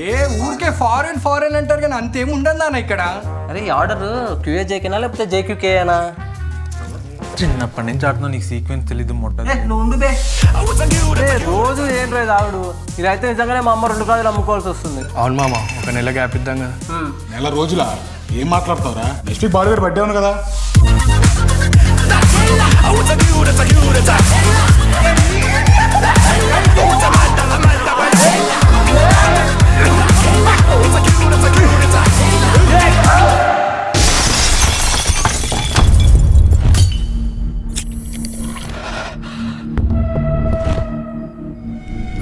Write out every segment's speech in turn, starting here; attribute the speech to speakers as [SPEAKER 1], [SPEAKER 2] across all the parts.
[SPEAKER 1] ఏ ఊరికే ఫారెన్ అంటారు కానీ అంతేం ఉండదు అన్న ఇక్కడ.
[SPEAKER 2] అరే ఈ ఆర్డర్ క్యూఏజేకేనా లేకపోతే జేక్యూకేనా?
[SPEAKER 3] చిన్నప్పటి నుంచి ఆడుతున్నా, నీకు సీక్వెన్స్ తెలీదు మొట్ట.
[SPEAKER 2] రోజు ఏం రేదు ఆవిడు. ఇదైతే నిజంగానే మా అమ్మ 2 కాదులు అమ్ముకోవాల్సి వస్తుంది.
[SPEAKER 1] అవును మామ, ఒక నెల గ్యాప్ ఇద్దాంగా.
[SPEAKER 4] నెల రోజుల ఏం మాట్లాడతావురా? నెక్స్ట్ వీక్ బాడీ బర్త్డే ఉంది కదా.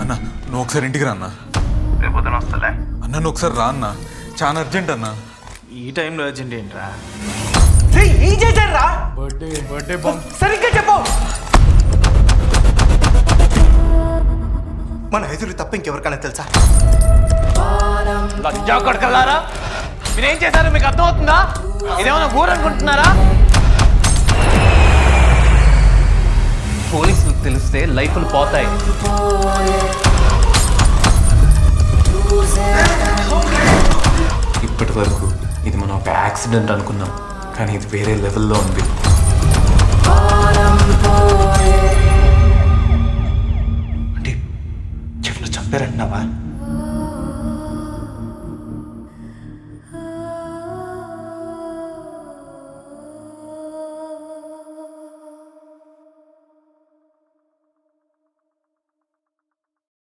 [SPEAKER 3] అన్న నువ్వు ఒకసారి ఇంటికి రా అన్న.
[SPEAKER 5] రేపొద్దున వస్తలే
[SPEAKER 3] అన్న నువ్వు ఒకసారి రా అన్న, చాలా అర్జెంట్ అన్న.
[SPEAKER 5] ఈ టైంలో అర్జెంట్ ఏంట్రా?
[SPEAKER 1] ఏం చేశారా? బర్త్డే బాంబ్ సరిగ్గా చెప్పు.
[SPEAKER 5] మన ఎదురు తప్ప ఇంకెవరికైనా తెలుసా?
[SPEAKER 6] లజ్జా కొడకల్లారా, మీరేం చేశారు మీకు అర్థమవుతుందా? ఇదేమన్నా ఊరు అనుకుంటున్నారా? పోలీసులకు తెలిస్తే లైఫ్లు పోతాయి.
[SPEAKER 3] ఇప్పటి వరకు ఇది మనం ఒక యాక్సిడెంట్ అనుకున్నాం, కానీ ఇది వేరే లెవెల్లో ఉంది.
[SPEAKER 5] అంటే చెఫ్ను చంపారంటున్నావా?